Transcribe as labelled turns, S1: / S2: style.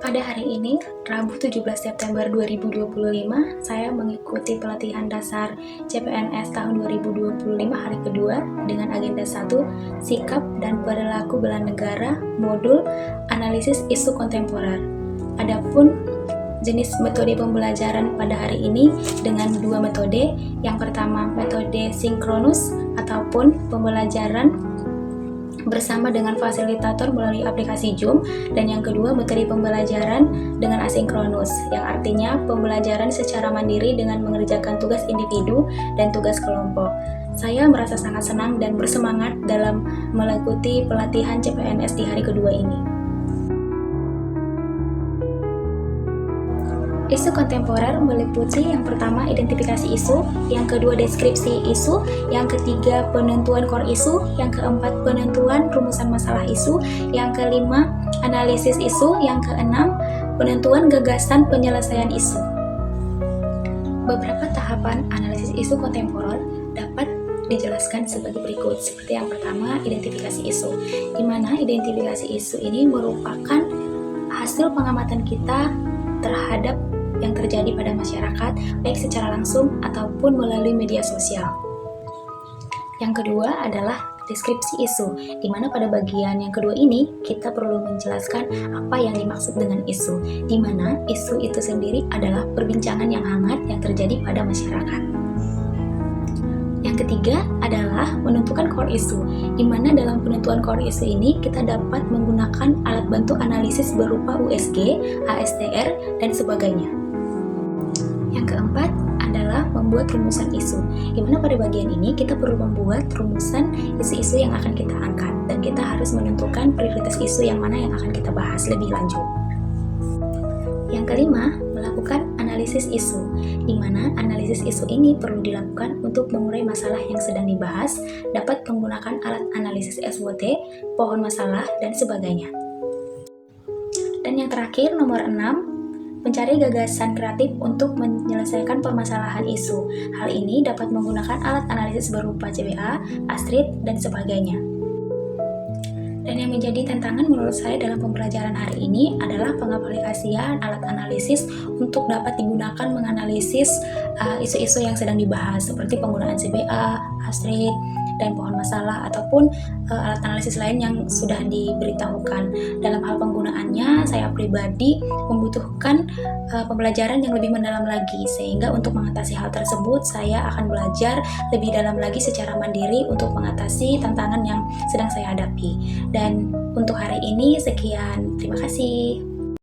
S1: Pada hari ini, Rabu 17 September 2025, saya mengikuti pelatihan dasar CPNS tahun 2025 hari kedua dengan agenda 1, Sikap dan Perilaku Bela Negara, modul Analisis Isu Kontemporer. Adapun jenis metode pembelajaran pada hari ini dengan dua metode. Yang pertama, metode sinkronus ataupun pembelajaran bersama dengan fasilitator melalui aplikasi Zoom, dan yang kedua metode pembelajaran dengan asinkronus, yang artinya pembelajaran secara mandiri dengan mengerjakan tugas individu dan tugas kelompok. Saya merasa sangat senang dan bersemangat dalam mengikuti pelatihan CPNS di hari kedua ini. Isu kontemporer meliputi yang pertama identifikasi isu, yang kedua deskripsi isu, yang ketiga penentuan core isu, yang keempat penentuan rumusan masalah isu, yang kelima analisis isu, yang keenam penentuan gagasan penyelesaian isu. Beberapa tahapan analisis isu kontemporer dapat dijelaskan sebagai berikut. Seperti yang pertama, identifikasi isu, di mana identifikasi isu ini merupakan hasil pengamatan kita terhadap yang terjadi pada masyarakat, baik secara langsung ataupun melalui media sosial. Yang kedua adalah deskripsi isu, di mana pada bagian yang kedua ini kita perlu menjelaskan apa yang dimaksud dengan isu, di mana isu itu sendiri adalah perbincangan yang hangat yang terjadi pada masyarakat. Yang ketiga adalah menentukan core isu, di mana dalam penentuan core isu ini kita dapat menggunakan alat bantu analisis berupa USG, ASTR, dan sebagainya. Yang keempat adalah membuat rumusan isu, di mana pada bagian ini kita perlu membuat rumusan isu-isu yang akan kita angkat, dan kita harus menentukan prioritas isu yang mana yang akan kita bahas lebih lanjut. Yang kelima, melakukan analisis isu, di mana analisis isu ini perlu dilakukan untuk mengurai masalah yang sedang dibahas, dapat menggunakan alat analisis SWOT, pohon masalah, dan sebagainya. Dan yang terakhir, nomor 6, mencari gagasan kreatif untuk menyelesaikan permasalahan isu. Hal ini dapat menggunakan alat analisis berupa CBA, ASTRID, dan sebagainya. Dan yang menjadi tantangan menurut saya dalam pembelajaran hari ini adalah pengaplikasian alat analisis untuk dapat digunakan menganalisis isu-isu yang sedang dibahas, seperti penggunaan CBA, ASTRID, dan pohon masalah, ataupun alat analisis lain yang sudah diberitahukan. Dalam hal penggunaannya, saya pribadi membutuhkan pembelajaran yang lebih mendalam lagi, sehingga untuk mengatasi hal tersebut, saya akan belajar lebih dalam lagi secara mandiri untuk mengatasi tantangan yang sedang saya hadapi. Dan untuk hari ini, sekian. Terima kasih.